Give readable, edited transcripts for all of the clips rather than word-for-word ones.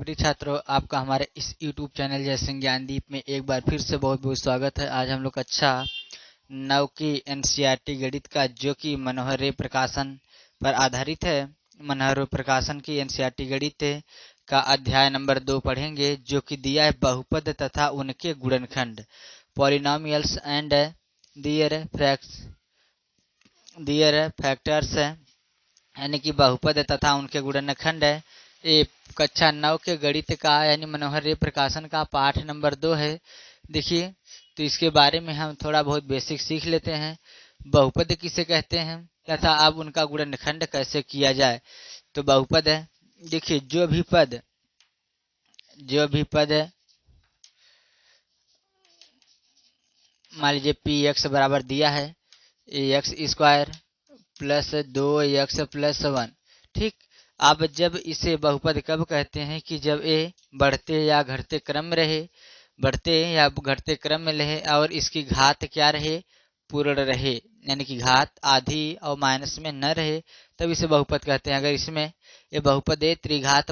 प्रिय छात्रों, आपका हमारे इस YouTube चैनल जयसिंह ज्ञानदीप में एक बार फिर से बहुत बहुत स्वागत है। आज हम लोग कक्षा 9 की एनसीईआरटी गणित का, जो कि मनोहर रे प्रकाशन पर आधारित है, मनोहर रे प्रकाशन की एनसीईआरटी गणित का अध्याय नंबर 2 पढ़ेंगे, जो कि दिया है बहुपद तथा उनके गुणनखंड, पॉलिनोमियल्स एंड दियर फैक्टर्स, यानी कि बहुपद तथा उनके गुणनखंड है। ये कक्षा 9 के गणित का यानी मनोहर रे प्रकाशन का पाठ नंबर 2 है। देखिए, तो इसके बारे में हम थोड़ा बहुत बेसिक सीख लेते हैं। बहुपद किसे कहते हैं तथा अब उनका गुणनखंड कैसे किया जाए। तो बहुपद है, देखिए जो भी पद मान लीजिए पी एक्स बराबर दिया है a x square plus 2x plus 1। ठीक, अब जब इसे बहुपद कब कहते हैं कि जब ये बढ़ते या घटते क्रम में रहे, और इसकी घात क्या रहे, पूर्ण रहे, यानी कि घात आधी और माइनस में न रहे, तब इसे बहुपद कहते हैं। अगर इसमें ये बहुपद है द्विघात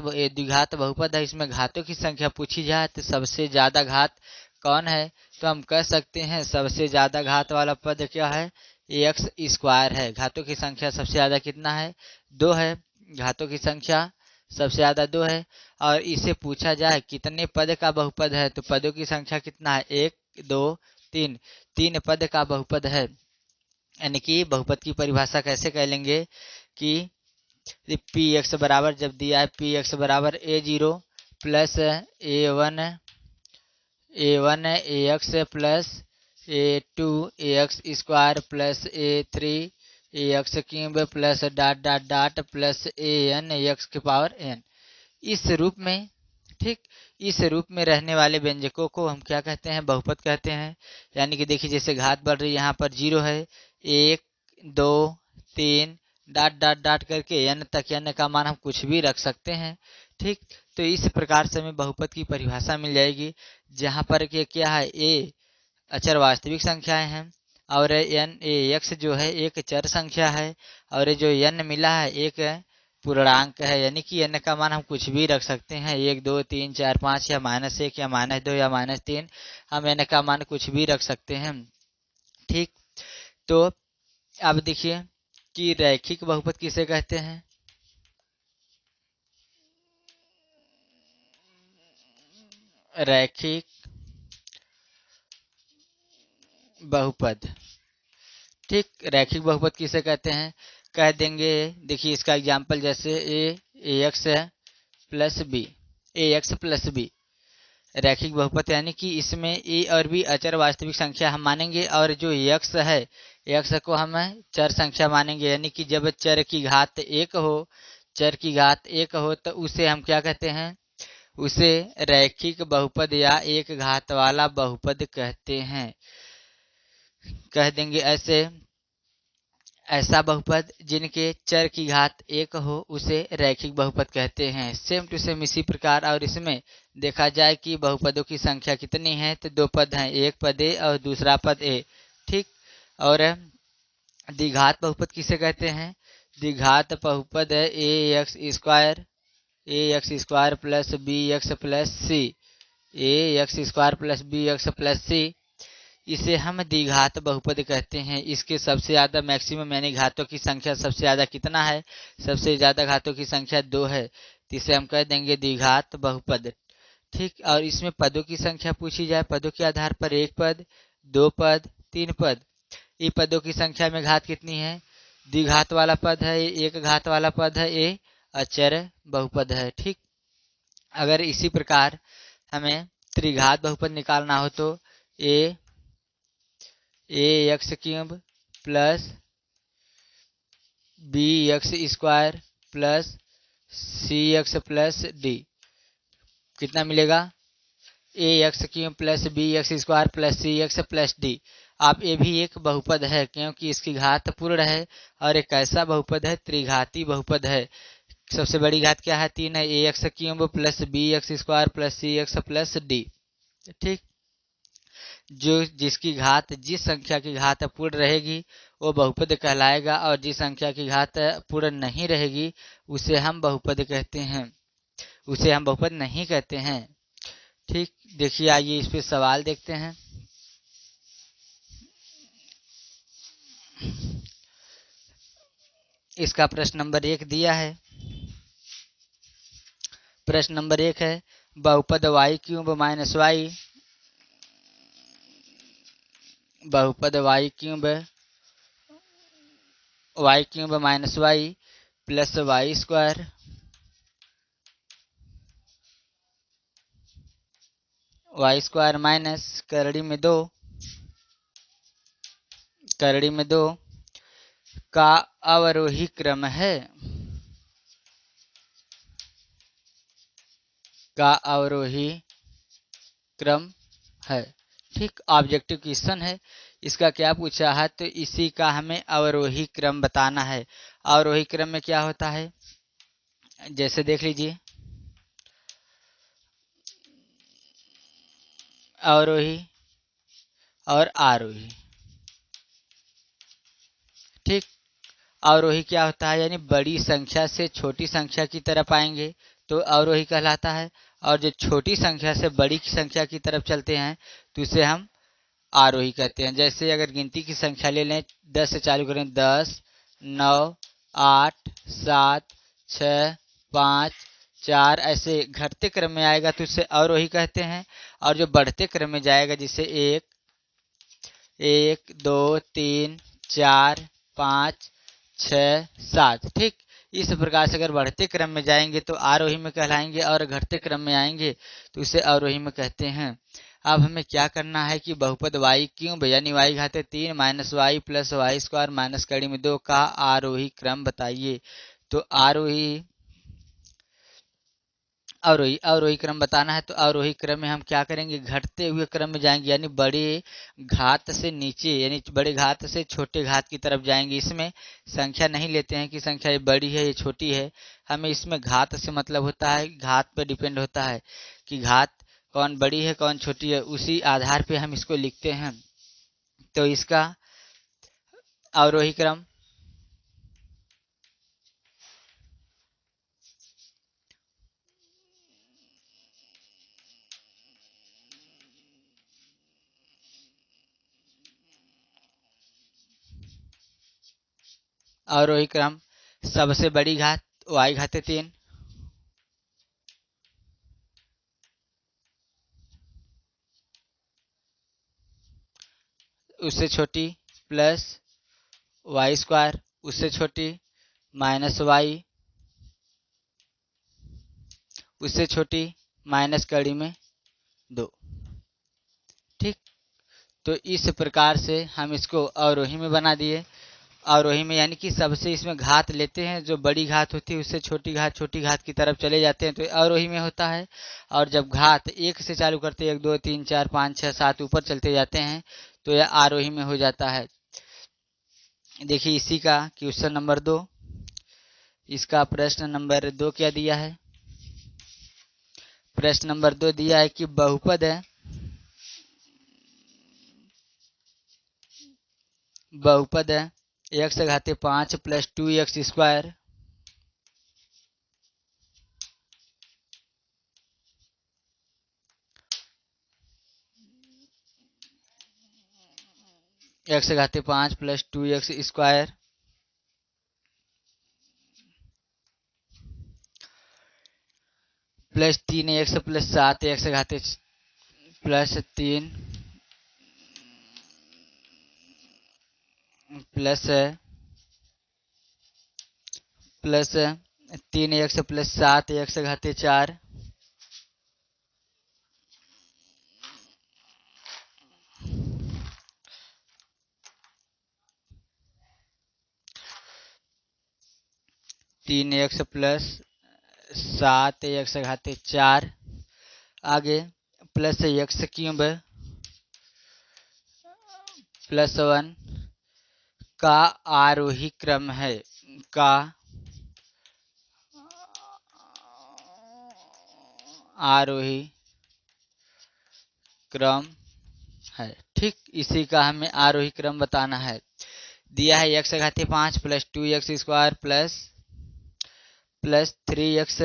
बहुपद है, इसमें घातों की संख्या पूछी जाए तो सबसे ज्यादा घात कौन है, तो हम कह सकते हैं सबसे ज्यादा घात वाला पद क्या है, एक्स स्क्वायर है। घातों की संख्या सबसे ज्यादा कितना है, 2 है। घातों की संख्या सबसे ज्यादा 2 है। और इसे पूछा जाए कितने पद का बहुपद है, तो पदों की संख्या कितना है, 1 2 3, 3 पद का बहुपद है। यानी कि बहुपद की परिभाषा कैसे कह लेंगे कि पी एक्स बराबर जब दिया है पी एक्स बराबर a0 plus a1 A x plus a2 A x square plus a3 A x cube plus dot dot dot plus an x की पावर n, इस रूप में। ठीक, इस रूप में रहने वाले व्यंजकों को हम क्या कहते हैं, बहुपद कहते हैं। यानी कि देखिए, जैसे घात बढ़ रही है, यहाँ पर 0 है, 1 2 3 डॉट डॉट डॉट करके n तक, n का मान हम कुछ भी रख सकते हैं। ठीक, तो इस प्रकार से हमें बहुपद की परिभाषा मिल जाएगी, जहाँ पर के क्या है, a अचर वास्तविक संख्याएं हैं, और n x जो है एक चर संख्या है, और जो n मिला है एक पूर्णांक है। यानी कि n का मान हम कुछ भी रख सकते हैं, 1 2 3 4 5 या -1 या -2 या -3, हम n का मान कुछ भी रख सकते हैं। ठीक, तो अब देखिए कि रैखिक बहुपद किसे कहते हैं। रैखिक बहुपद, ठीक, रैखिक बहुपद किसे कहते हैं, कह देंगे। देखिए इसका एग्जांपल जैसे ए एक्स प्लस बी, रैखिक बहुपद, यानी कि इसमें ए और बी अचर वास्तविक संख्या हम मानेंगे, और जो एक्स है, एक्स को हम चर संख्या मानेंगे। यानी कि जब चर की घात एक हो तो उसे हम क्या कहते हैं, उसे रैखिक बहुपद या एक घात वाला बहुपद कहते हैं। कह देंगे ऐसा बहुपद जिनके चर की घात 1 हो उसे रैखिक बहुपद कहते हैं। सेम टू सेम इसी प्रकार, और इसमें देखा जाए कि बहुपदों की संख्या कितनी है, तो 2 पद हैं, एक पद ए और दूसरा पद ए। ठीक, और द्विघात बहुपद किसे कहते हैं, द्विघात बहुपद है a x square plus b x plus c, इसे हम द्विघात बहुपद कहते हैं। इसके सबसे ज्यादा मैक्सिमम यानी घातों की संख्या सबसे ज्यादा कितना है, सबसे ज्यादा घातों की संख्या 2 है, तो इसे हम कह देंगे द्विघात बहुपद। ठीक, और इसमें पदों की संख्या पूछी जाए, पदों के आधार पर 1 पद 2 पद 3 पद, ये पदों की संख्या में घात कितनी है, द्विघात वाला पद है, एक घात वाला पद है, ये अचर बहुपद है। ठीक, अगर इसी प्रकार हमें त्रिघात बहुपद निकालना हो तो a x cube plus b x square plus c x plus d, कितना मिलेगा, a x cube plus b x square plus c x plus d. अब ये भी एक बहुपद है क्योंकि इसकी घात पूर्ण है, और एक ऐसा बहुपद है, त्रिघाती बहुपद है। सबसे बड़ी घात क्या है, 3 है, a x cube plus b x square plus c x plus d. ठीक, जो जिसकी घात जिस संख्या की घात पूर्ण रहेगी वो बहुपद कहलाएगा, और जिस संख्या की घात पूर्ण नहीं रहेगी उसे हम बहुपद कहते हैं। उसे हम बहुपद नहीं कहते हैं। ठीक, देखिए आइए इस पे सवाल देखते हैं। इसका प्रश्न नंबर 1 दिया है। प्रश्न नंबर 1 है बहुपद y क्यूब माइनस वाई, बहुपद y cube minus y plus y square minus करड़ी में 2 का अवरोही क्रम है, का अवरोही क्रम है। ठीक, ऑब्जेक्टिव क्वेश्चन है। इसका क्या पूछा है, तो इसी का हमें अवरोही क्रम बताना है। अवरोही क्रम में क्या होता है, जैसे देख लीजिए, अवरोही और आरोही। ठीक, अवरोही क्या होता है, यानी बड़ी संख्या से छोटी संख्या की तरफ आएंगे तो अवरोही कहलाता है, और जो छोटी संख्या से बड़ी संख्या की तरफ चलते हैं तो उसे हम आरोही कहते हैं। जैसे अगर गिनती की संख्या ले लें, 10 से चालू करें, 10, 9, 8, 7, 6, 5, 4, ऐसे घटते क्रम में आएगा तो उसे अवरोही कहते हैं। और जो बढ़ते क्रम में जाएगा, जिसे 1, 2, 3, 4, 5, 6, 7, ठीक, इस प्रकार से अगर बढ़ते क्रम में जाएंगे तो आरोही में कहलाएंगे, और घटते क्रम में आएंगे तो उसे अवरोही में कहते हैं। अब हमें क्या करना है कि बहुपद y क्यूब यानी y घाते 3 minus y plus y square minus कड़ी में 2 का आरोही क्रम बताइए। तो अवरोही क्रम बताना है, तो अवरोही क्रम में हम क्या करेंगे, घटते हुए क्रम में जाएंगे, यानी बड़े घात से नीचे, यानी बड़े घात से छोटे घात की तरफ जाएंगे। इसमें संख्या नहीं लेते हैं कि संख्या ये बड़ी है ये छोटी है, हमें इसमें घात से मतलब होता है, घात पर डिपेंड होता है कि घात कौन बड़ी है कौन छोटी है, उसी आधार पे हम इसको लिखते हैं। तो इसका अवरोही क्रम अवरोही क्रम सबसे बड़ी घात y घाते 3, उससे छोटी प्लस वाई स्क्वायर, उससे छोटी माइनस वाई, उससे छोटी माइनस कड़ी में 2। ठीक, तो इस प्रकार से हम इसको अवरोही में बना दिए। अवरोही में यानी कि सबसे इसमें घात लेते हैं, जो बड़ी घात होती है उससे छोटी घात की तरफ चले जाते हैं तो अवरोही में होता है। और जब घात 1 से चालू करते हैं, 1, 2, 3, 4, 5, 6, 7 ऊपर चलते जाते हैं तो यह आरोही में हो जाता है। देखिए इसी का क्वेश्चन नंबर 2, इसका प्रश्न नंबर 2 क्या दिया है। प्रश्न नंबर 2 दिया है कि बहुपद है, x घाते 5 प्लस 2x स्क्वायर x घाते 5 plus 2x square plus 3x plus 7x घाते plus 3 plus 3x plus 7x घाते 4 3x प्लस 7x घाते 4, आगे प्लस x क्यूब प्लस 1 का आरोही क्रम है, का आरोही क्रम है। ठीक, इसी का हमें आरोही क्रम बताना है। दिया है x घाते 5 plus 2x square plus 3x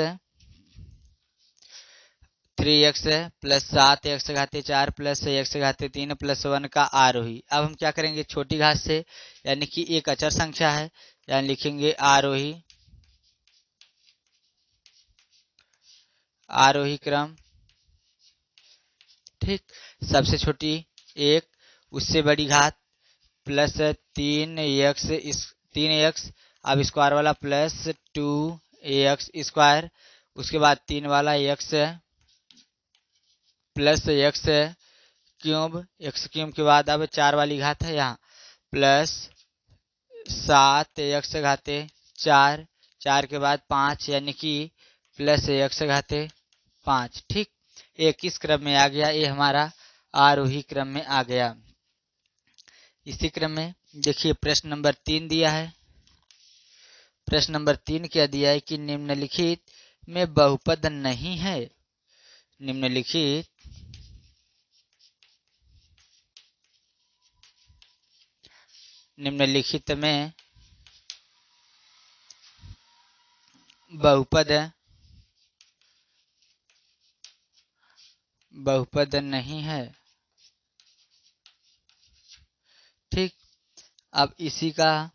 3x plus 7x घाते 4 प्लस x घाते 3 प्लस 1 का आरोही। अब हम क्या करेंगे, छोटी घात से, यानी कि एक अचर संख्या है, यानी लिखेंगे आरोही, आरोही क्रम। ठीक, सबसे छोटी 1, उससे बड़ी घात प्लस 3x, इस 3x, अब स्क्वायर वाला प्लस 2ax स्क्वायर, उसके बाद 3 वाला x plus x cube, x cube के बाद अब 4 वाली घात है यहाँ, प्लस 7x घाते 4, 4 के बाद 5, यानी कि प्लस x घाते 5। ठीक, ये किस क्रम में आ गया, ये हमारा आरोही क्रम में आ गया। इसी क्रम में देखिए प्रश्न नंबर 3 दिया है। प्रश्न नंबर 3 क्या दिया है कि निम्नलिखित में बहुपद नहीं है, निम्नलिखित में बहुपद नहीं है। ठीक, अब इसी का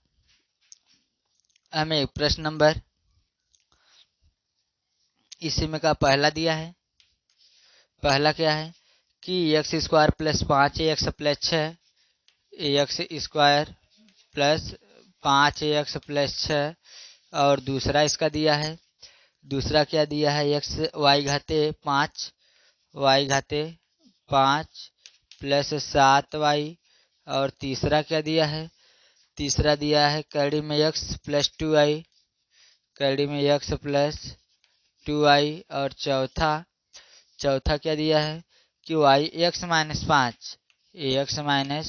हमें प्रश्न नंबर इसी में का पहला दिया है। पहला क्या है कि x square plus 5x plus 6, x square plus 5x plus 6, और दूसरा इसका दिया है, दूसरा क्या दिया है, एक्स वाई घाते 5, वाई घाते 5 प्लस 7y, और तीसरा क्या दिया है, तीसरा दिया है कड़ी में x प्लस 2i, कड़ी में x प्लस 2i, और चौथा क्या दिया है कि y x minus 5, x minus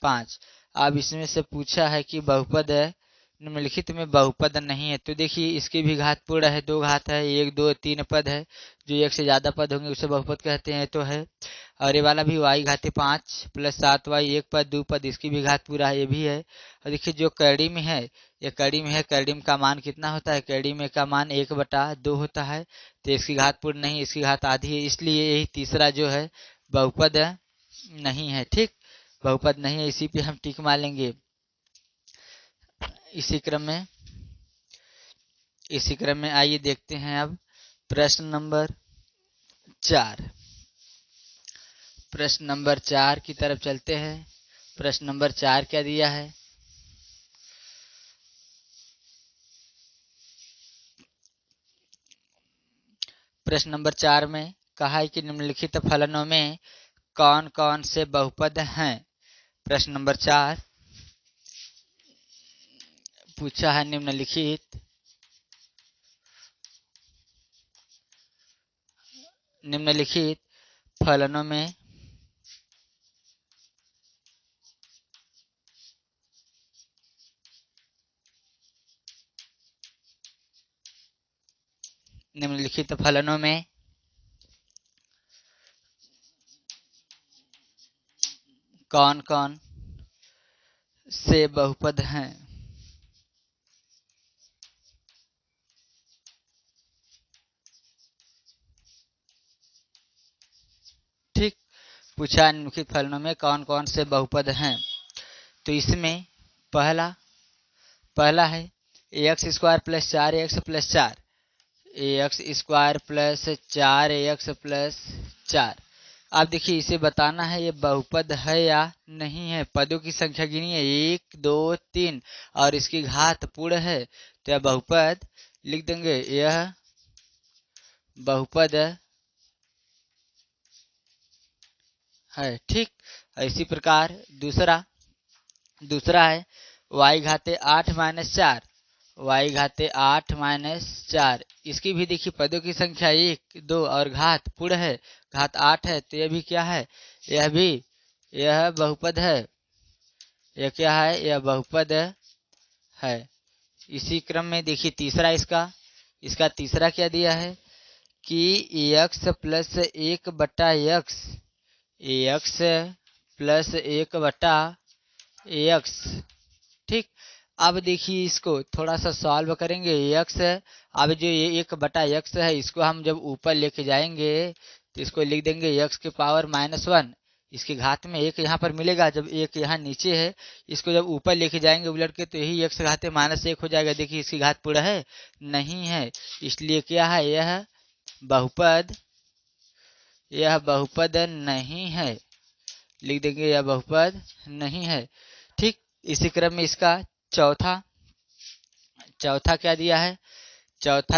5। अब इसमें से पूछा है कि बहुपद है, निम्नलिखित में बहुपद नहीं है। तो देखिए इसकी भी घात पूर्ण है, 2 घात है, 1 2 3 पद है, जो 1 से ज़्यादा पद होंगे उसे बहुपद कहते हैं, तो है। और ये वाला भी y घाते 5 प्लस 7y, 1 पद 2 पद, इसकी भी घात पूरा है, ये भी है। और देखिए जो कड़ी में है, ये कड़ी में है, कड़ी में का मान कितना होता है, कड़ी में का मान 1/2 होता है, तो इसकी घात पूर्ण नहीं, इसकी घात आधी है, इसलिए यही तीसरा जो है बहुपद नहीं है। ठीक, बहुपद नहीं है, इसी पे हम टिक मारेंगे। इसी क्रम में आइए देखते हैं अब प्रश्न नंबर 4। प्रश्न नंबर 4 की तरफ चलते हैं। प्रश्न नंबर 4 क्या दिया है, प्रश्न नंबर 4 में कहा है कि निम्नलिखित फलनों में कौन कौन से बहुपद हैं। प्रश्न नंबर 4 पूछा है निम्नलिखित फलनों में कौन कौन से बहुपद हैं। ठीक, पूछा निम्नलिखित फलनों में कौन कौन से बहुपद हैं। तो इसमें पहला है x square plus 4x plus 4, x square plus 4x plus 4। अब देखिए इसे बताना है ये बहुपद है या नहीं है। पदों की संख्या गिनिए, 1 2 3, और इसकी घात पूर्ण है, तो यह बहुपद लिख देंगे, यह बहुपद है। ठीक, इसी प्रकार दूसरा है y घाते 8 माइनस 4, y घाते 8 माइनस 4, इसकी भी देखिए पदों की संख्या 1 2 और घात पूर्ण है, घात 8 है, तो यह भी क्या है, यह बहुपद है, यह क्या है, यह बहुपद है। इसी क्रम में देखिए तीसरा इसका तीसरा क्या दिया है कि x plus 1/x, x plus 1/x। ठीक, अब देखिए इसको थोड़ा सा सॉल्व करेंगे। x, अब जो ये 1/x है, इसको हम जब ऊपर लेके जाएंगे तो इसको लिख देंगे x के पावर -1। इसकी घात में एक यहाँ पर मिलेगा, जब एक यहाँ नीचे है, इसको जब ऊपर लेके जाएंगे उलट के तो यही x घाते -1 हो जाएगा। देखिए इसकी घात पूरा है नहीं है, इसलिए क्या है, यह बहुपद नहीं है। लिख देंगे यह बहुपद नहीं है। ठीक, इसी क्रम में इसका चौथा क्या दिया है, चौथा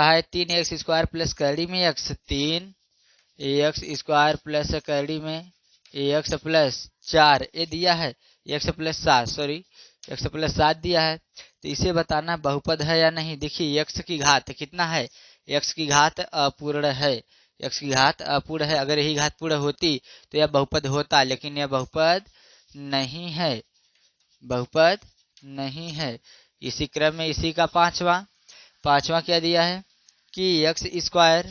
है 3x² प्लस करड़ी में x, 3x² प्लस करड़ी में x प्लस 4 ये दिया है, x प्लस 7 दिया है। तो इसे बताना बहुपद है या नहीं। देखिए x की घात कितना है, x की घात अपूर्ण है, x की घात अपूर्ण है। अगर यही घात पूर्ण होती तो यह बहुपद होता, लेकिन यह बहुपद नहीं है, इसी क्रम में इसी का पांचवा क्या दिया है कि x²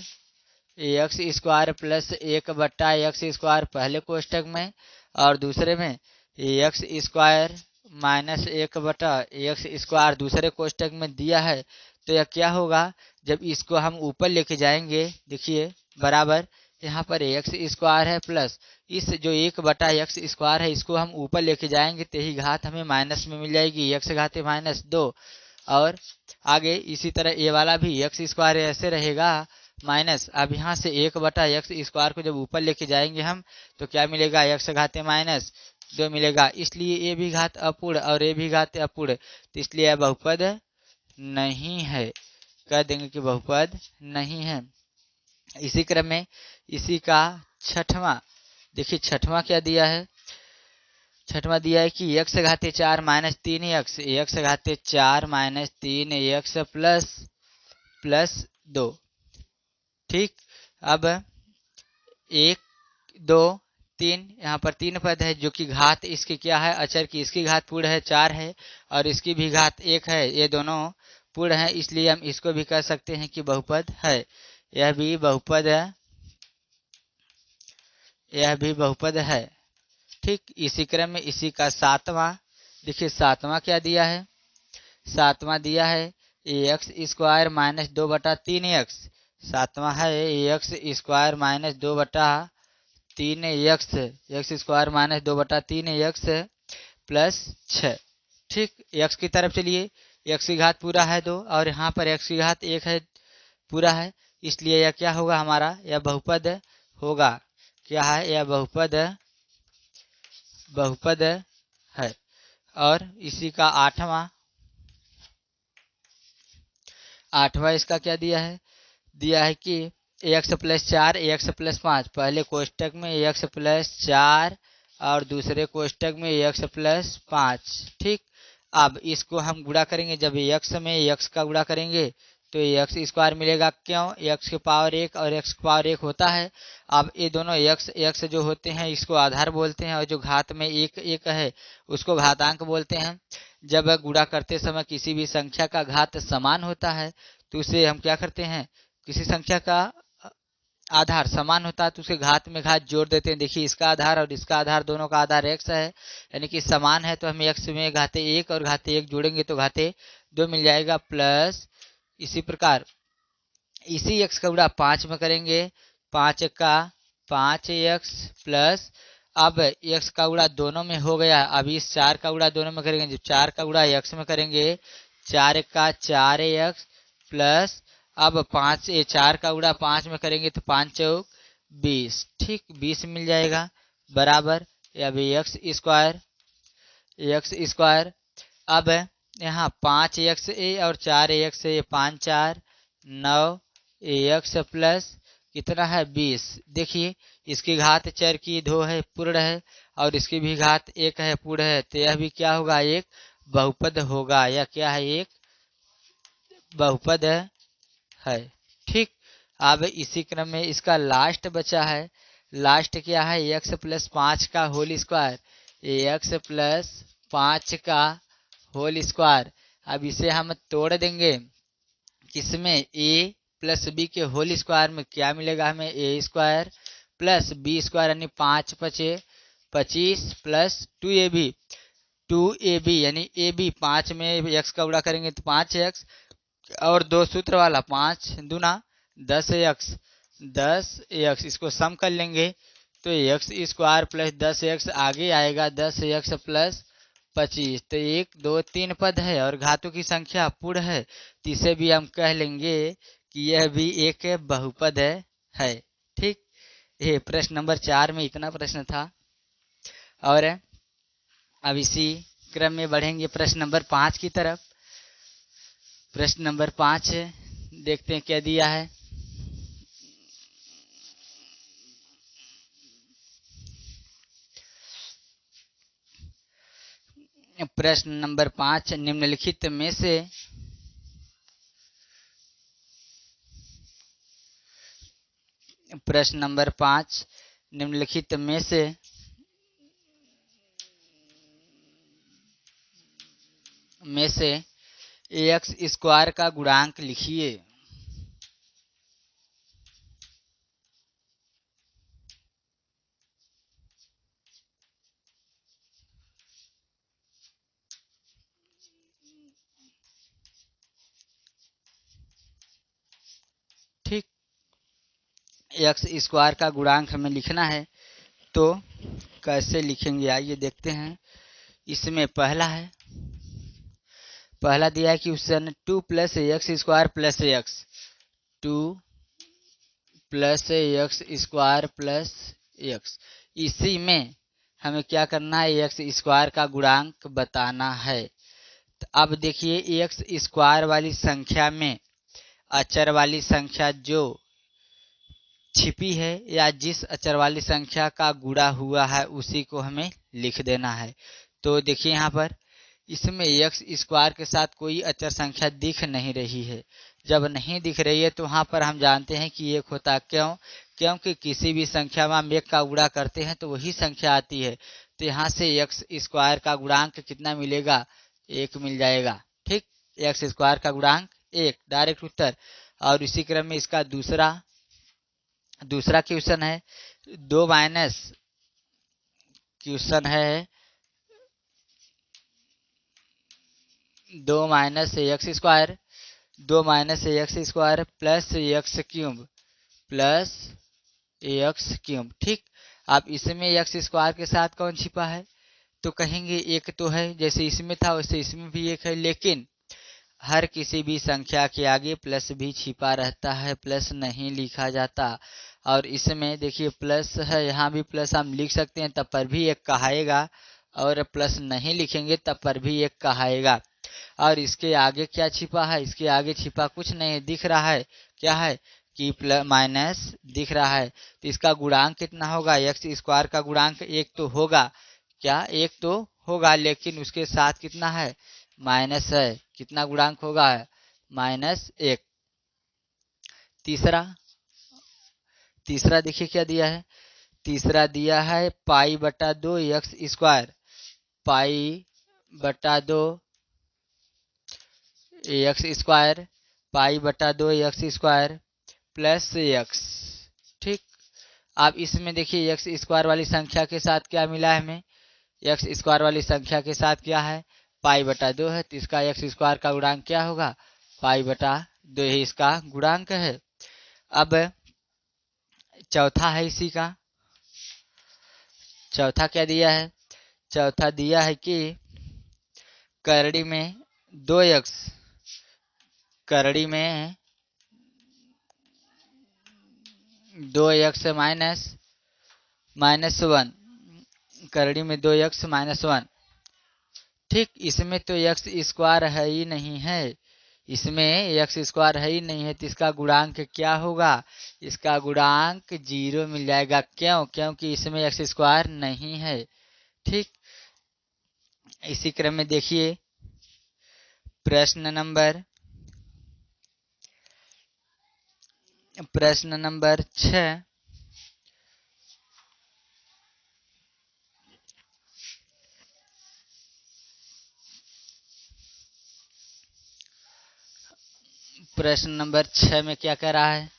प्लस 1/x² पहले कोष्टक में, और दूसरे में x² माइनस 1/x² दूसरे कोष्टक में दिया है। तो यह क्या होगा, जब इसको हम ऊपर लेके जाएंगे, देखिए बराबर यहाँ पर x² है प्लस इस जो 1/x² है इसको हम ऊपर लेके जाएंगे तो यही घात हमें माइनस में मिल जाएगी, x घाते -2। और आगे इसी तरह ये वाला भी x² ऐसे रहेगा माइनस, अब यहाँ से 1/x² को जब ऊपर लेके जाएंगे हम तो क्या मिलेगा, x घाते -2 मिलेगा। इसलिए ये भी घात अपूर्ण और ये भी घात अपूर्ण, तो इसलिए यह बहुपद नहीं है, कह देंगे कि बहुपद नहीं है। इसी क्रम में इसी का छठवां, देखिए छठवां क्या दिया है, दिया है कि x घाते 4 minus 3x, x घाते 4 minus 3x plus 2। ठीक, अब 1 2 3 यहाँ पर 3 पद है जो कि घात इसकी क्या है, अचर की, इसकी घात पूर्ण है 4 है और इसकी भी घात 1 है, ये दोनों पूर्ण है, इसलिए हम इसको भी कह सकते हैं कि बहुपद है, यह भी बहुपद है। ठीक, इसी क्रम में इसी का सातवां, देखिए सातवां क्या दिया है, दिया है ax² माइनस 2/3x, सातवां है ax² minus 2/3x, x² minus 2/3x plus 6। ठीक, x की तरफ चलिए, x की घात पूरा है 2 और यहाँ पर x की घात 1 है पूरा है, इसलिए यह क्या होगा हमारा, यह बहुपद होगा। क्या है, यह बहुपद है। और इसी का आठवां इसका क्या दिया है, कि ax प्लस 4 ax प्लस 5, पहले कोष्टक में ax प्लस 4 और दूसरे कोष्टक में ax प्लस 5। ठीक, अब इसको हम गुणा करेंगे, जब x में x का गुणा करेंगे तो x² मिलेगा, क्यों, x के पावर 1 और x के पावर 1 होता है। अब ये दोनों x जो होते हैं इसको आधार बोलते हैं और जो घात में 1 है उसको घातांक बोलते हैं। जब गुणा करते समय किसी भी संख्या का घात समान होता है तो उसे हम क्या करते हैं, किसी संख्या का आधार समान होता है तो उसके घात में घात जोड़ देते हैं। देखिए इसका आधार और इसका आधार दोनों का आधार x है, यानी कि समान है, तो हम x में घाते 1 और घाते 1 जोड़ेंगे तो घाते 2 मिल जाएगा, प्लस इसी प्रकार इसी x का गुणा 5 में करेंगे, 5 का 5x प्लस, अब x का गुणा दोनों में हो गया, अब इस 4 का गुणा दोनों में करेंगे, जब 4 का गुणा x में करेंगे 4 का 4x प्लस, अब 4 का गुणा 5 में करेंगे तो 5 चौक 20। ठीक, 20 मिल जाएगा, बराबर अभी x²। अब यहाँ 5x और 4x, 5 4 9 ax प्लस कितना है 20। देखिए इसकी घात चर की 2 है पूर्ण है और इसकी भी घात 1 है पूर्ण है, तो यह भी क्या होगा, एक बहुपद होगा। यह क्या है, एक बहुपद है। ठीक, अब इसी क्रम में इसका लास्ट बचा है, लास्ट क्या है, x प्लस 5 का होल स्क्वायर, x प्लस 5 का होल स्क्वायर। अब इसे हम तोड़ देंगे, किसमें, a प्लस बी के होल स्क्वायर में, क्या मिलेगा हमें, a² प्लस b² यानी 5 5 25 प्लस 2ab यानी ab 5 में x का गुणा करेंगे तो 5x और 2 सूत्र वाला 5 दूना 10x इसको सम कर लेंगे तो एक्स स्क्वायर प्लस 10x आगे आएगा 10x प्लस 25। तो 1 2 3 पद है और घातों की संख्या पूर्ण है, तो इसे भी हम कह लेंगे कि यह भी एक बहुपद है। ठीक, ये प्रश्न नंबर 4 में इतना प्रश्न था। और अब इसी क्रम में बढ़ेंगे प्रश्न नंबर 5 की तरफ। प्रश्न नंबर 5 देखते हैं क्या दिया है। प्रश्न नंबर 5, निम्नलिखित में से प्रश्न नंबर 5 निम्नलिखित में से एक्स स्क्वायर का गुणांक लिखिए। ठीक, एक्स स्क्वायर का गुणांक हमें लिखना है, तो कैसे लिखेंगे आइए देखते हैं। इसमें पहला दिया है कि उससे 2 plus x square plus x, 2 plus x square plus x. इसी में हमें क्या करना है, एक्स स्क्वायर का गुणांक बताना है। तो अब देखिए एक्स स्क्वायर वाली संख्या में अचर वाली संख्या जो छिपी है या जिस अचर वाली संख्या का गुणा हुआ है उसी को हमें लिख देना है। तो देखिए यहाँ पर इसमें एक्स स्क्वायर के साथ कोई अचर संख्या दिख नहीं रही है। जब नहीं दिख रही है तो वहाँ पर हम जानते हैं कि एक होता क्यों, क्योंकि किसी भी संख्या में हम एक का गुणा करते हैं तो वही संख्या आती है। तो यहाँ से एक्स स्क्वायर का गुणांक कितना मिलेगा, 1 मिल जाएगा। ठीक, एक्स स्क्वायर का गुणांक 1, डायरेक्ट उत्तर। और इसी क्रम में इसका दूसरा क्वेश्चन है 2 माइनस क्वेश्चन है 2 minus x square, 2 minus x square plus x cube plus x cube. ठीक, अब इसमें एक्स स्क्वायर के साथ कौन छिपा है, तो कहेंगे एक तो है, जैसे इसमें था वैसे इसमें भी एक है, लेकिन हर किसी भी संख्या के आगे प्लस भी छिपा रहता है, प्लस नहीं लिखा जाता। और इसमें देखिए प्लस है, यहाँ भी प्लस हम लिख सकते हैं तब पर भी एक कहाएगा, और प्लस नहीं लिखेंगे तब पर भी एक कहाएगा। और इसके आगे क्या छिपा है, इसके आगे छिपा कुछ नहीं दिख रहा है, क्या है कि प्लस माइनस दिख रहा है। तो इसका गुणांक कितना होगा, एक्स स्क्वायर का गुणांक 1 तो होगा, क्या 1 तो होगा, लेकिन उसके साथ कितना है, माइनस है। कितना गुणांक होगा, -1। तीसरा देखिए क्या दिया है, तीसरा दिया है पाई बटा 2 एक्स स्क्वायर, पाई बटा 2 एक्स स्क्वायर, पाई बटा 2 एक्स स्क्वायर प्लस एक्स। ठीक, अब इसमें देखिए एक्स स्क्वायर वाली संख्या के साथ क्या मिला है हमें, एक्स स्क्वायर वाली संख्या के साथ क्या है, पाई बटा 2 है, तो इसका एक्स स्क्वायर का गुणांक क्या होगा, पाई बटा 2 ही इसका गुणांक है। अब चौथा है इसी का, चौथा क्या दिया है, चौथा दिया है कि करड़ी में 2x, करड़ी में 2x -1, करड़ी में 2x -1। ठीक, इसमें तो एक्स स्क्वायर है ही नहीं है, इसमें एक्स स्क्वायर है ही नहीं है, तो इसका गुणांक क्या होगा, इसका गुणांक 0 मिल जाएगा। क्यों, क्योंकि इसमें एक्स स्क्वायर नहीं है। ठीक, इसी क्रम में देखिए प्रश्न नंबर 6, प्रश्न नंबर 6 में क्या कह रहा है,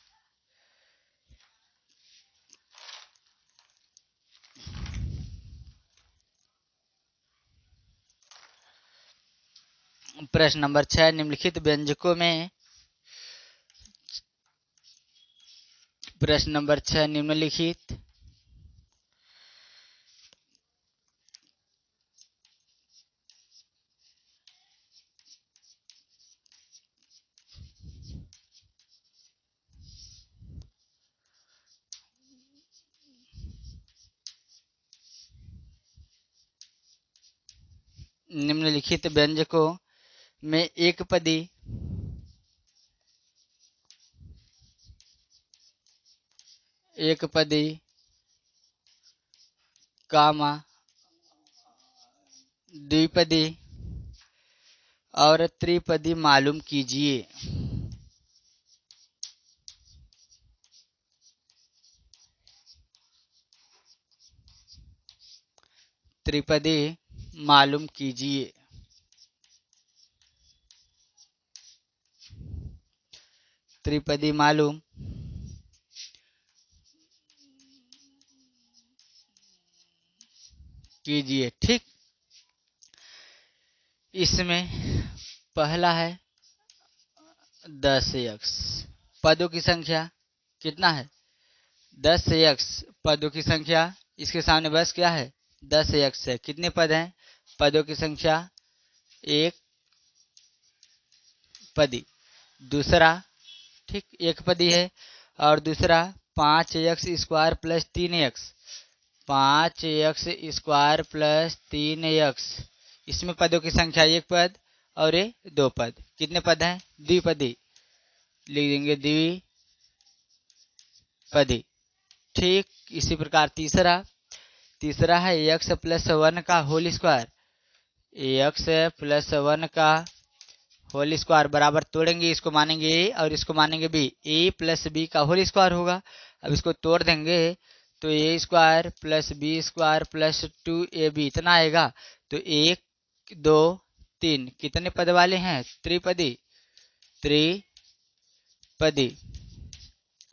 प्रश्न नंबर 6, निम्नलिखित व्यंजकों में प्रश्न नंबर 6 निम्नलिखित व्यंजकों में एक पदी कामा द्विपदी और त्रिपदी मालूम कीजिए। त्रिपदी मालूम कीजिए। त्रिपदी मालूम कीजिए। ठीक, इसमें पहला है 10x। पदों की संख्या कितना है? 10x पदों की संख्या। इसके सामने बस क्या है? 10x है। कितने पद हैं? पदों की संख्या एक पदी। दूसरा, ठीक, एक पदी है। और दूसरा 5x² plus 3x। 5x² plus 3x। इसमें पदों की संख्या एक पद और ये दो पद। कितने पद हैं? द्विपदी। लिख देंगे द्विपदी। ठीक, इसी प्रकार तीसरा है x+1 का होल स्क्वायर। x+1 का होल स्क्वायर बराबर तोड़ेंगे, इसको मानेंगे ए और इसको मानेंगे बी। a+b का होल स्क्वायर होगा। अब इसको तोड़ देंगे तो a² plus b² plus 2ab इतना आएगा। तो 1 2 3 कितने पद वाले हैं? त्रिपदी। त्रिपदी।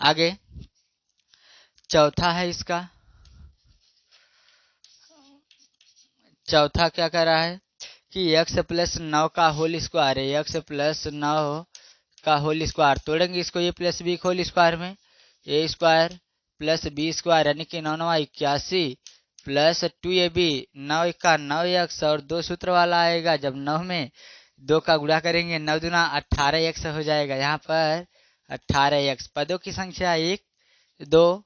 आगे चौथा है इसका। चौथा क्या कर रहा है कि x+9 का होल स्क्वायर है। x+9 का होल स्क्वायर तोड़ेंगे इसको a plus b whole square में। a² प्लस b² यानी कि 9 9 81 प्लस 2ab 9 का 9x और 2 सूत्र वाला आएगा। जब 9 में 2 का गुणा करेंगे 9 दूना 18x हो जाएगा। यहाँ पर 18x। पदों की संख्या 1 2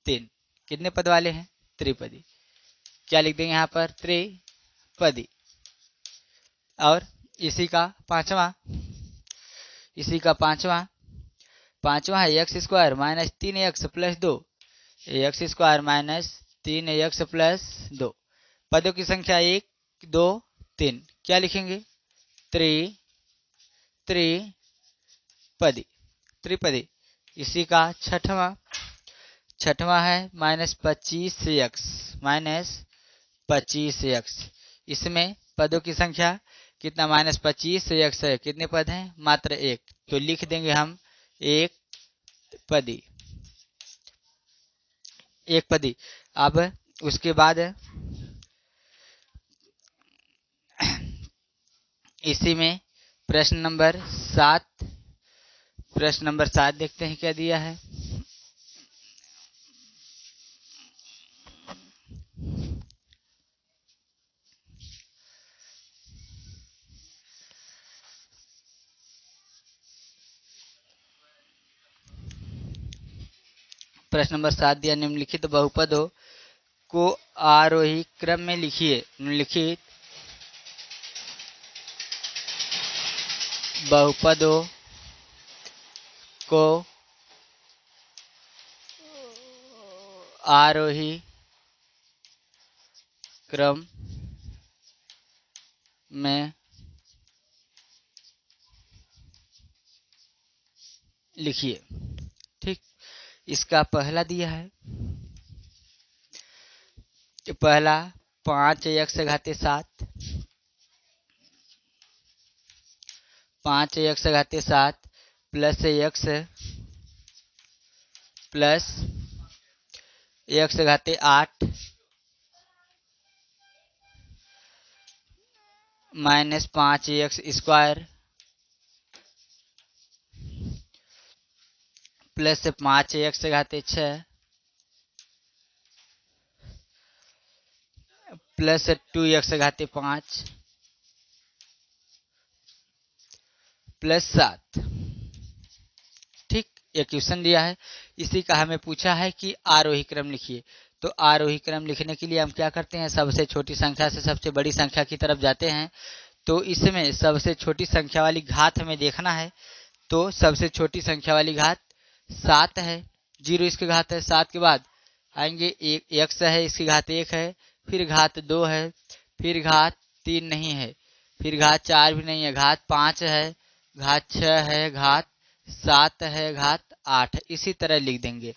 3 कितने पद वाले हैं? त्रिपदी। क्या लिख देंगे यहाँ पर? त्रिपदी। और इसी का पांचवा पांचवा है x² minus 3x plus 2। x² minus 3x plus 2। पदों की संख्या 1 2 3। क्या लिखेंगे? त्रिपदी। त्रिपदी। इसी का छठवां है -25x। इसमें पदों की संख्या कितना? -25x है। कितने पद हैं? मात्र एक। तो लिख देंगे हम एक पदी। एक पदी। अब उसके बाद इसी में प्रश्न नंबर 7 देखते हैं क्या दिया है। प्रश्न नंबर 7 दिया, निम्नलिखित बहुपदों को आरोही क्रम में लिखिए। निम्नलिखित बहुपदों को आरोही क्रम में लिखिए। ठीक, इसका पहला दिया है। पहला 5x⁻7 5x⁻7 plus x plus x⁸ minus 5x² plus 5 घाते 6 plus 2 घाते 5 plus 7। ठीक, ये क्वेश्चन दिया है, इसी का हमें पूछा है कि आरोही क्रम लिखिए। तो आरोही क्रम लिखने के लिए हम क्या करते हैं, सबसे छोटी संख्या से सबसे बड़ी संख्या की तरफ जाते हैं। तो इसमें सबसे छोटी संख्या वाली घात हमें देखना है। तो सबसे छोटी संख्या वाली घात 7 है, 0 इसकी घात है, 7 के बाद आएंगे एक x है, इसकी घात 1 है, फिर घात 2 है, फिर घात 3 नहीं है, फिर घात 4 भी नहीं है, घात 5 है, घात 6 है, घात 7 है, घात 8 है। इसी तरह लिख देंगे,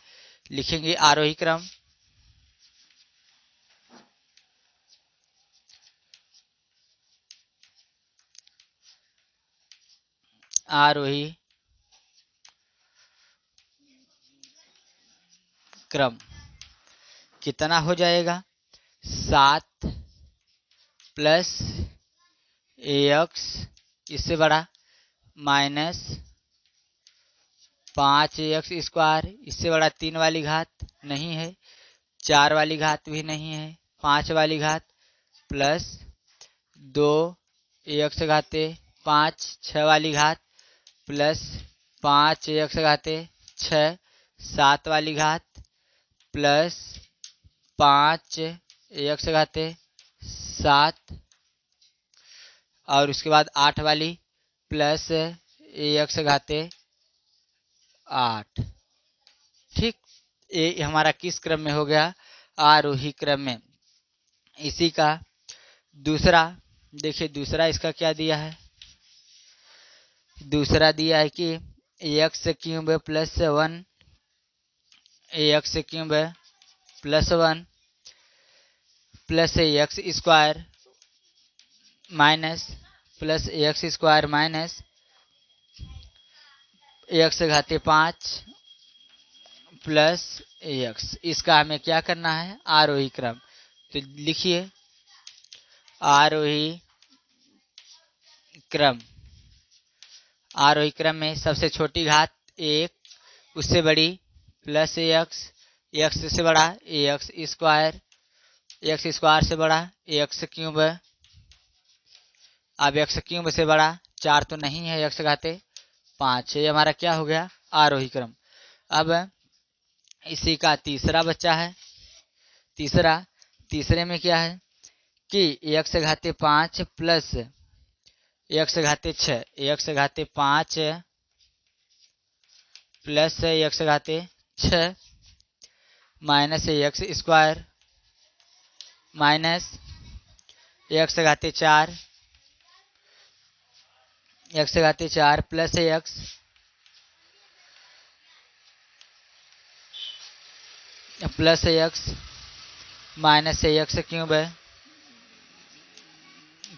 लिखेंगे आरोही क्रम। आरोही क्रम कितना हो जाएगा, 7 प्लस AX इससे बड़ा माइनस 5AX स्क्वायर इससे बड़ा 3 वाली घात नहीं है, 4 वाली घात भी नहीं है, 5 वाली घात प्लस 2AX घाते 5 6 वाली घात प्लस 5AX घाते 6 7 वाली घात प्लस 5AX घाते 7 और उसके बाद 8 वाली प्लस AX घाते 8। ठीक, ये हमारा किस क्रम में हो गया, आरोही क्रम में। इसी का दूसरा देखिए, दूसरा इसका क्या दिया है, दूसरा दिया है कि x cube plus 1 AX cube plus 1 plus AX square minus plus AX square minus AX घाते 5 plus AX। इसका हमें क्या करना है, आरोही क्रम। तो लिखिए आरोही क्रम। आरोही क्रम में सबसे छोटी घात 1, उससे बड़ी प्लस AX, AX से बड़ा AX स्क्वायर, AX स्क्वायर से बड़ा AX क्यूब, अब x क्यूब से बड़ा 4 तो नहीं है, x घाते 5 है। ये हमारा क्या हो गया, आरोही क्रम। अब इसी का तीसरा बच्चा है, तीसरे में क्या है कि x घाते 5 प्लस x घाते 6, x घाते 5 plus x घाते 6 minus x square minus x घाते 4 x घाते 4 plus x plus x minus x cube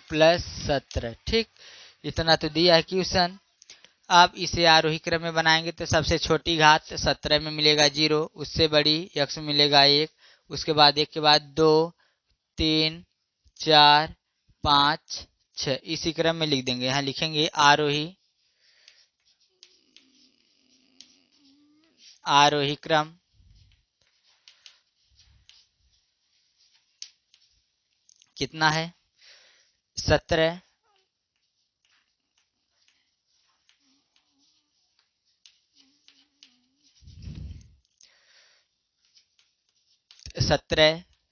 plus 17। ठीक, इतना तो दिया है क्वेश्चन। अब इसे आरोही क्रम में बनाएंगे तो सबसे छोटी घात 17 में मिलेगा 0, उससे बड़ी x मिलेगा 1, उसके बाद 1 के बाद 2 3 4 5 6, इसी क्रम में लिख देंगे। यहाँ लिखेंगे आरोही क्रम। कितना है, 17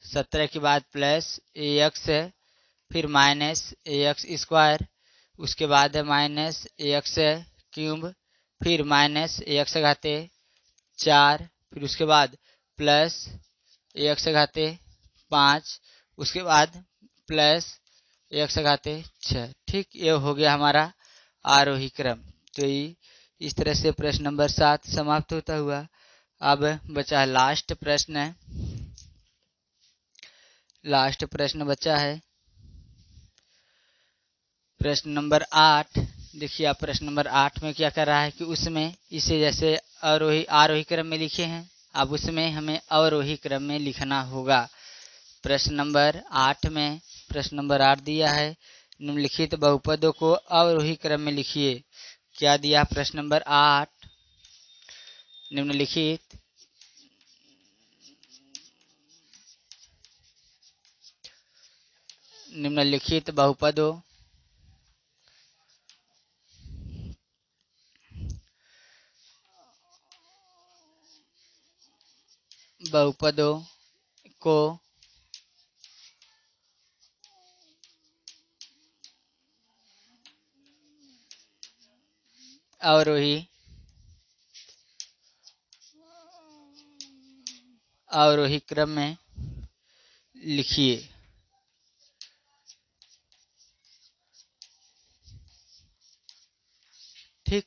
17 के बाद प्लस AX फिर माइनस AX स्क्वायर, उसके बाद है माइनस AX क्यूब, फिर माइनस AX घाते 4, फिर उसके बाद प्लस AX घाते 5, उसके बाद प्लस AX घाते 6। ठीक, ये हो गया हमारा आरोही क्रम। तो इस तरह से प्रश्न नंबर 7 समाप्त होता हुआ। अब बचा लास्ट प्रश्न, लास्ट प्रश्न बचा है प्रश्न नंबर 8। देखिए आप प्रश्न नंबर 8 में क्या कर रहा है कि उसमें इसे जैसे आरोही क्रम में लिखे हैं, अब उसमें हमें अवरोही क्रम में लिखना होगा। प्रश्न नंबर 8 में प्रश्न नंबर 8 दिया है, निम्नलिखित बहुपदों को अवरोही क्रम में लिखिए। क्या दिया प्रश्न नंबर 8, निम्नलिखित बहुपदों को अवरोही क्रम में लिखिए। ठीक,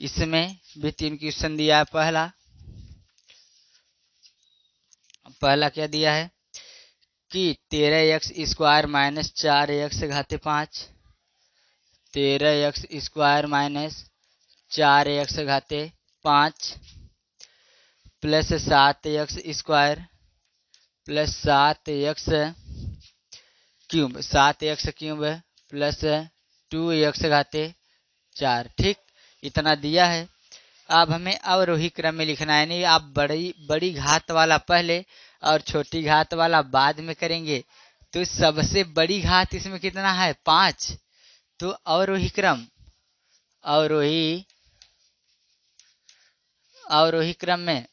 इसमें भी 3 क्वेश्चन दिया है। पहला क्या दिया है कि 13x² minus 4x घाते 5, 13x² minus 4x घाते 5 plus 7x² plus 7x cube plus 2x घाते 4। ठीक, इतना दिया है। अब हमें अवरोही क्रम में लिखना है, यानी आप बड़ी घात वाला पहले और छोटी घात वाला बाद में करेंगे। तो सबसे बड़ी घात इसमें कितना है 5। तो अवरोही क्रम अवरोही क्रम में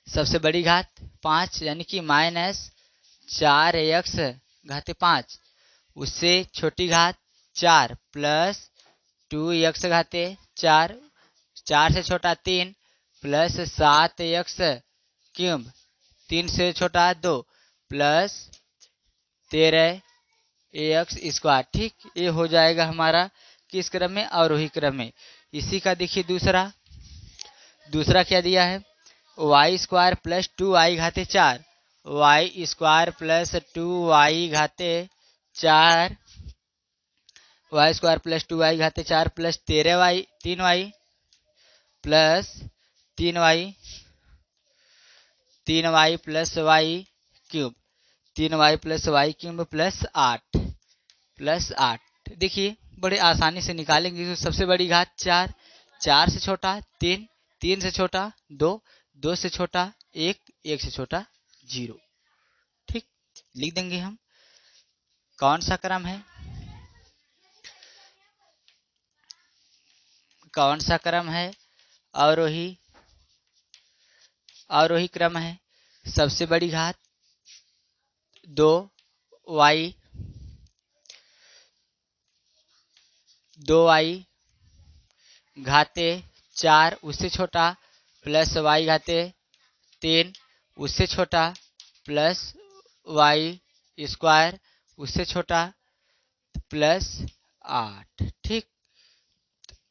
सबसे बड़ी घात 5 यानी कि माइनस 4x घाते 5, उससे छोटी घात 4 प्लस 2x घाते 4, 4 से छोटा 3 प्लस 7x क्यूब, 3 से छोटा 2 प्लस 13x²। ठीक, ये हो जाएगा हमारा किस क्रम में, अवरोही क्रम में। इसी का देखिए दूसरा क्या दिया है, y² plus 2y घाते 4, y² plus 2y घाते 4, y² plus 2y घाते 4 plus 3y plus 3y plus y cube, 3y plus y cube plus 8। देखिए बड़े आसानी से निकालेंगे। तो सबसे बड़ी घात 4, 4 से छोटा 3, 3 से छोटा 2, 2 से छोटा 1, 1 से छोटा 0। ठीक, लिख देंगे हम। कौन सा क्रम है, अवरोही क्रम है। सबसे बड़ी घात 2y घाते 4 उससे छोटा प्लस y घाते 3 उससे छोटा प्लस y² उससे छोटा प्लस 8। ठीक,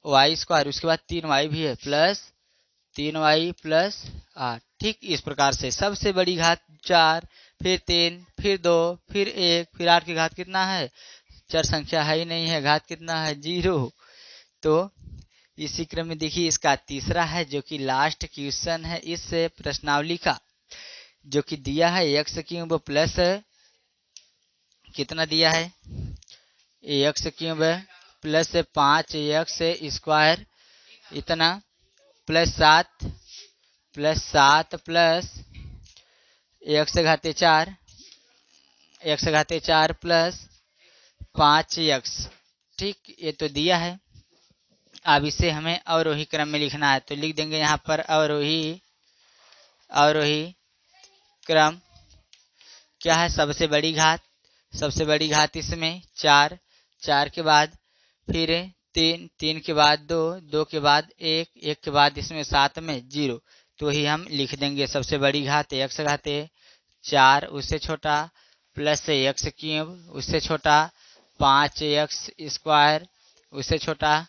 y², उसके बाद 3y भी है प्लस 3y प्लस 8। ठीक, इस प्रकार से सबसे बड़ी घात 4, फिर 3, फिर 2, फिर 1, फिर 8 की घात कितना है, चर संख्या है ही नहीं है, घात कितना है 0। तो इसी क्रम में देखिए इसका तीसरा है जो कि लास्ट क्वेश्चन है इस प्रश्नावली का, जो कि दिया है x³ प्लस कितना दिया है, x³ प्लस 5x² इतना plus 7 plus x घाते 4 plus 5x। ठीक, ये तो दिया है। अब इसे हमें अवरोही क्रम में लिखना है। तो लिख देंगे यहाँ पर अवरोही क्रम क्या है, सबसे बड़ी घात इसमें 4, 4 के बाद फिर 3, 3 के बाद 2, 2 के बाद 1, 1 के बाद इसमें 7 में 0। तो ही हम लिख देंगे सबसे बड़ी घात x घाते 4 उससे छोटा प्लस x³ उससे छोटा 5x² उससे छोटा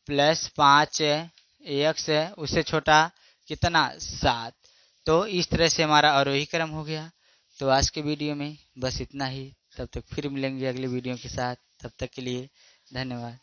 प्लस 5x उससे छोटा कितना 7। तो इस तरह से हमारा अवरोही क्रम हो गया। तो आज के वीडियो में बस इतना ही। तब तक फिर मिलेंगे अगले वीडियो के साथ। तब तक के लिए धन्यवाद।